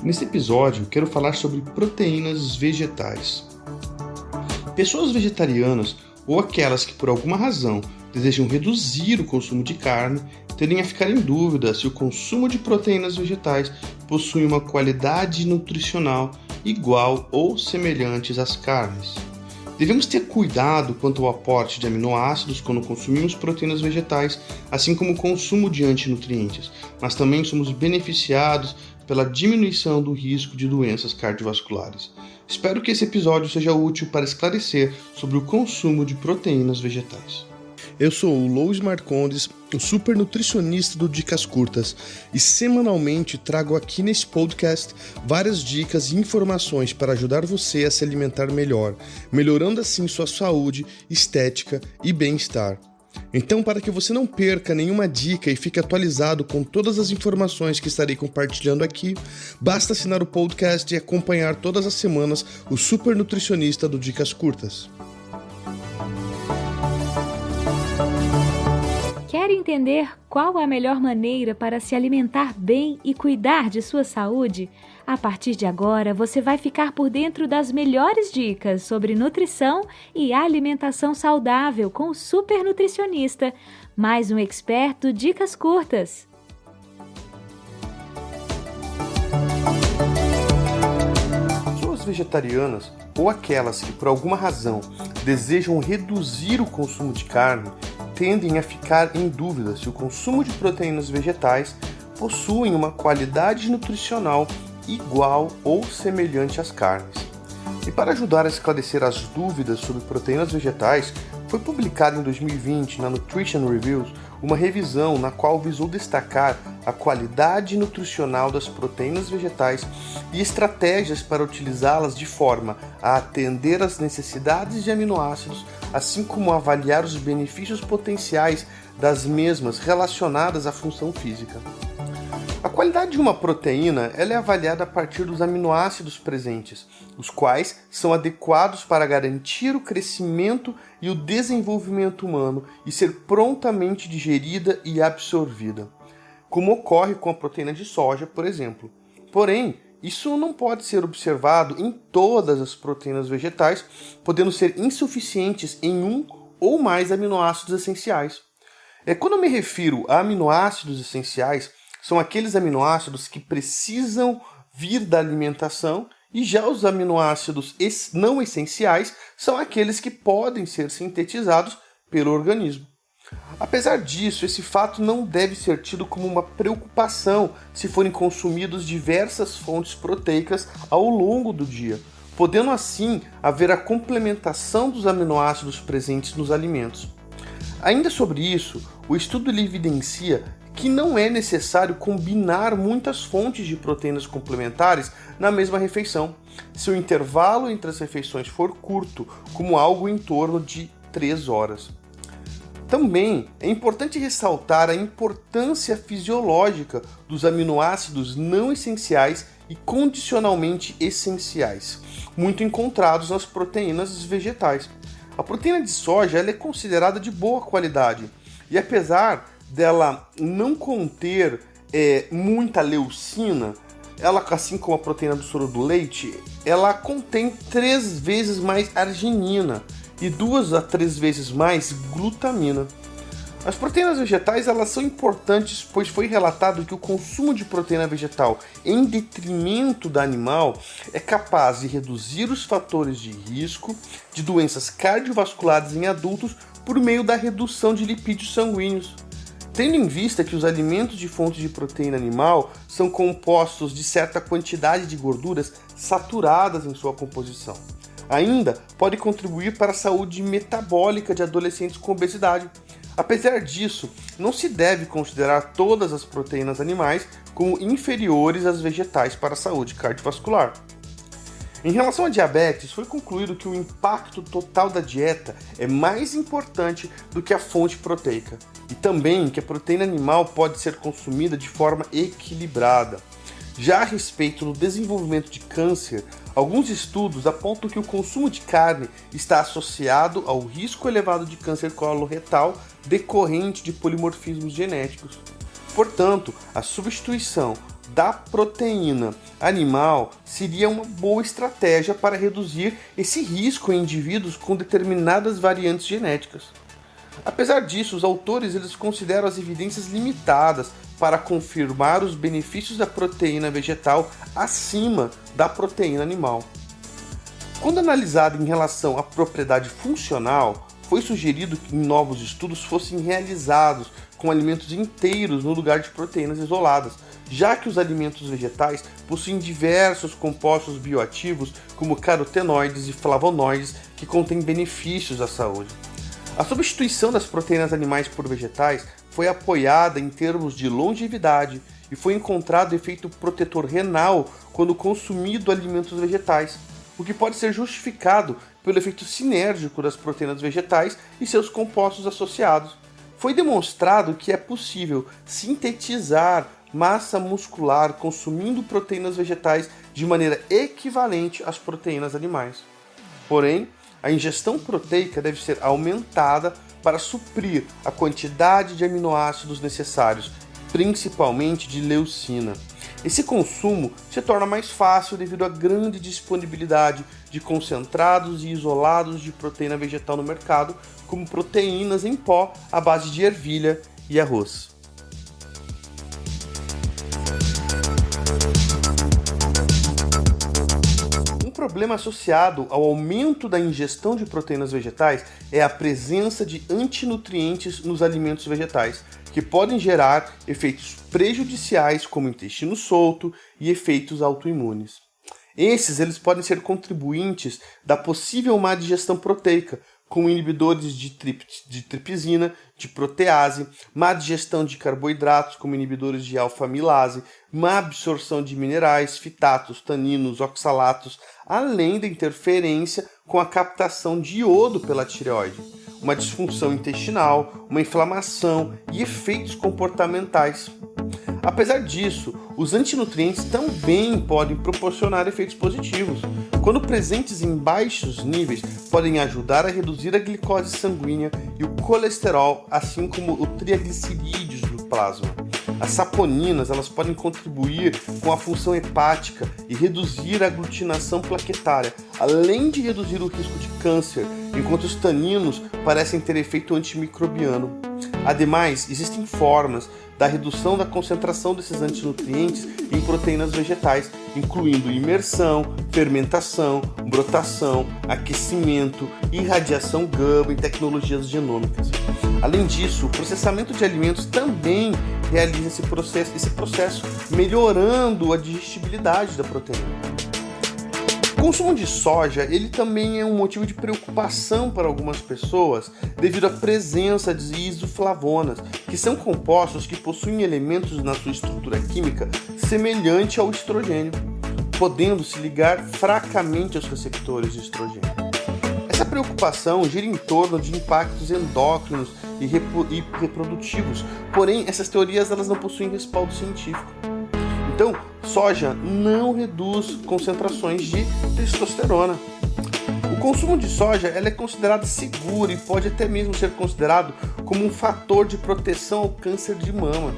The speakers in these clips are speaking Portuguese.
Nesse episódio, quero falar sobre proteínas vegetais. Pessoas vegetarianas ou aquelas que por alguma razão desejam reduzir o consumo de carne tendem a ficar em dúvida se o consumo de proteínas vegetais possui uma qualidade nutricional igual ou semelhantes às carnes. Devemos ter cuidado quanto ao aporte de aminoácidos quando consumimos proteínas vegetais, assim como o consumo de antinutrientes, mas também somos beneficiados pela diminuição do risco de doenças cardiovasculares. Espero que esse episódio seja útil para esclarecer sobre o consumo de proteínas vegetais. Eu sou o Lois Marcondes, o super nutricionista do Dicas Curtas, e semanalmente trago aqui nesse podcast várias dicas e informações para ajudar você a se alimentar melhor, melhorando assim sua saúde, estética e bem-estar. Então, para que você não perca nenhuma dica e fique atualizado com todas as informações que estarei compartilhando aqui, basta assinar o podcast e acompanhar todas as semanas o super nutricionista do Dicas Curtas. Quer entender qual a melhor maneira para se alimentar bem e cuidar de sua saúde? A partir de agora, você vai ficar por dentro das melhores dicas sobre nutrição e alimentação saudável com o super nutricionista, mais um expert do Dicas Curtas. Pessoas vegetarianas ou aquelas que por alguma razão desejam reduzir o consumo de carne tendem a ficar em dúvida se o consumo de proteínas vegetais possuem uma qualidade nutricional igual ou semelhante às carnes. E para ajudar a esclarecer as dúvidas sobre proteínas vegetais, foi publicada em 2020 na Nutrition Reviews uma revisão na qual visou destacar a qualidade nutricional das proteínas vegetais e estratégias para utilizá-las de forma a atender às necessidades de aminoácidos, assim como avaliar os benefícios potenciais das mesmas relacionadas à função física. A qualidade de uma proteína ela é avaliada a partir dos aminoácidos presentes, os quais são adequados para garantir o crescimento e o desenvolvimento humano e ser prontamente digerida e absorvida, como ocorre com a proteína de soja, por exemplo. Porém, isso não pode ser observado em todas as proteínas vegetais, podendo ser insuficientes em um ou mais aminoácidos essenciais. Quando eu me refiro a aminoácidos essenciais, são aqueles aminoácidos que precisam vir da alimentação, e já os aminoácidos não essenciais são aqueles que podem ser sintetizados pelo organismo. Apesar disso, esse fato não deve ser tido como uma preocupação se forem consumidos diversas fontes proteicas ao longo do dia, podendo assim haver a complementação dos aminoácidos presentes nos alimentos. Ainda sobre isso, o estudo evidencia que não é necessário combinar muitas fontes de proteínas complementares na mesma refeição, se o intervalo entre as refeições for curto, como algo em torno de 3 horas. Também é importante ressaltar a importância fisiológica dos aminoácidos não essenciais e condicionalmente essenciais, muito encontrados nas proteínas vegetais. A proteína de soja ela é considerada de boa qualidade e apesar dela não conter muita leucina, ela, assim como a proteína do soro do leite, ela contém 3 vezes mais arginina e 2 a 3 vezes mais glutamina. As proteínas vegetais elas são importantes, pois foi relatado que o consumo de proteína vegetal em detrimento da animal é capaz de reduzir os fatores de risco de doenças cardiovasculares em adultos por meio da redução de lipídios sanguíneos. Tendo em vista que os alimentos de fonte de proteína animal são compostos de certa quantidade de gorduras saturadas em sua composição. Ainda pode contribuir para a saúde metabólica de adolescentes com obesidade. Apesar disso, não se deve considerar todas as proteínas animais como inferiores às vegetais para a saúde cardiovascular. Em relação à diabetes, foi concluído que o impacto total da dieta é mais importante do que a fonte proteica, e também que a proteína animal pode ser consumida de forma equilibrada. Já a respeito do desenvolvimento de câncer, alguns estudos apontam que o consumo de carne está associado ao risco elevado de câncer coloretal decorrente de polimorfismos genéticos. portanto, a substituição da proteína animal seria uma boa estratégia para reduzir esse risco em indivíduos com determinadas variantes genéticas. Apesar disso, os autores eles consideram as evidências limitadas para confirmar os benefícios da proteína vegetal acima da proteína animal. Quando analisado em relação à propriedade funcional, foi sugerido que novos estudos fossem realizados com alimentos inteiros no lugar de proteínas isoladas, já que os alimentos vegetais possuem diversos compostos bioativos como carotenoides e flavonoides que contêm benefícios à saúde. A substituição das proteínas animais por vegetais foi apoiada em termos de longevidade e foi encontrado efeito protetor renal quando consumido alimentos vegetais, o que pode ser justificado pelo efeito sinérgico das proteínas vegetais e seus compostos associados. Foi demonstrado que é possível sintetizar massa muscular consumindo proteínas vegetais de maneira equivalente às proteínas animais. Porém, a ingestão proteica deve ser aumentada para suprir a quantidade de aminoácidos necessários, principalmente de leucina. Esse consumo se torna mais fácil devido à grande disponibilidade de concentrados e isolados de proteína vegetal no mercado, como proteínas em pó à base de ervilha e arroz. Um problema associado ao aumento da ingestão de proteínas vegetais é a presença de antinutrientes nos alimentos vegetais, que podem gerar efeitos prejudiciais como intestino solto e efeitos autoimunes. Eles podem ser contribuintes da possível má digestão proteica, como inibidores de tripsina, de protease, má digestão de carboidratos, como inibidores de alfa-amilase, má absorção de minerais, fitatos, taninos, oxalatos, além da interferência com a captação de iodo pela tireoide, uma disfunção intestinal, uma inflamação e efeitos comportamentais. Apesar disso, os antinutrientes também podem proporcionar efeitos positivos. Quando presentes em baixos níveis, podem ajudar a reduzir a glicose sanguínea e o colesterol, assim como os triglicerídeos do plasma. As saponinas elas podem contribuir com a função hepática e reduzir a aglutinação plaquetária, além de reduzir o risco de câncer, enquanto os taninos parecem ter efeito antimicrobiano. Ademais, existem formas da redução da concentração desses antinutrientes em proteínas vegetais, incluindo imersão, fermentação, brotação, aquecimento, irradiação gama e tecnologias genômicas. Além disso, o processamento de alimentos também realiza esse processo, melhorando a digestibilidade da proteína. O consumo de soja ele também é um motivo de preocupação para algumas pessoas devido à presença de isoflavonas, que são compostos que possuem elementos na sua estrutura química semelhante ao estrogênio, podendo se ligar fracamente aos receptores de estrogênio. Essa preocupação gira em torno de impactos endócrinos e reprodutivos, porém essas teorias elas não possuem respaldo científico. Então, soja não reduz concentrações de testosterona. O consumo de soja ela é considerado seguro e pode até mesmo ser considerado como um fator de proteção ao câncer de mama.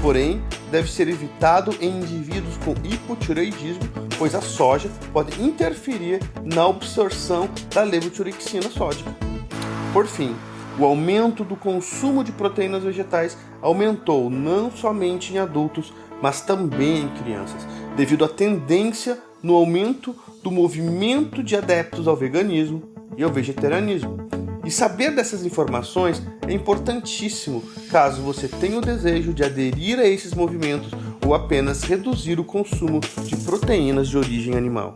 Porém, deve ser evitado em indivíduos com hipotireoidismo, pois a soja pode interferir na absorção da levotiroxina sódica. Por fim, o aumento do consumo de proteínas vegetais aumentou não somente em adultos, mas também em crianças, devido à tendência no aumento do movimento de adeptos ao veganismo e ao vegetarianismo. E saber dessas informações é importantíssimo caso você tenha o desejo de aderir a esses movimentos ou apenas reduzir o consumo de proteínas de origem animal.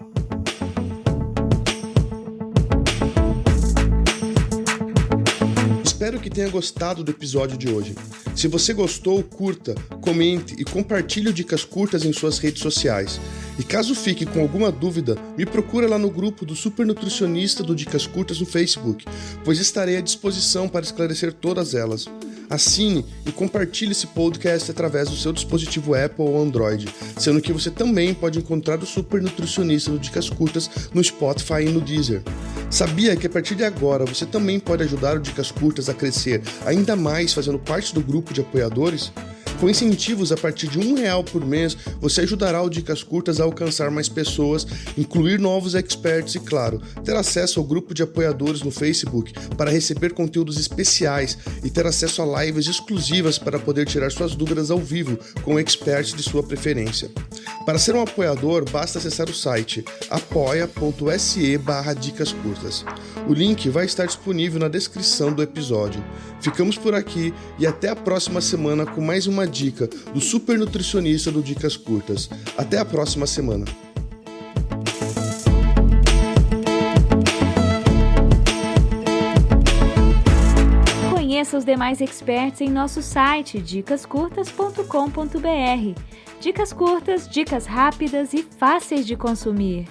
Espero que tenha gostado do episódio de hoje. Se você gostou, curta, comente e compartilhe o Dicas Curtas em suas redes sociais. E caso fique com alguma dúvida, me procura lá no grupo do Super Nutricionista do Dicas Curtas no Facebook, pois estarei à disposição para esclarecer todas elas. Assine e compartilhe esse podcast através do seu dispositivo Apple ou Android, sendo que você também pode encontrar o Super Nutricionista do Dicas Curtas no Spotify e no Deezer. Sabia que a partir de agora você também pode ajudar o Dicas Curtas a crescer ainda mais fazendo parte do grupo de apoiadores? Com incentivos a partir de R$1 por mês, você ajudará o Dicas Curtas a alcançar mais pessoas, incluir novos experts e, claro, ter acesso ao grupo de apoiadores no Facebook para receber conteúdos especiais e ter acesso a lives exclusivas para poder tirar suas dúvidas ao vivo com experts de sua preferência. Para ser um apoiador, basta acessar o site apoia.se/dicascurtas. O link vai estar disponível na descrição do episódio. Ficamos por aqui e até a próxima semana com mais uma dica do super nutricionista do Dicas Curtas. Até a próxima semana. Conheça os demais experts em nosso site dicascurtas.com.br. Dicas curtas, dicas rápidas e fáceis de consumir.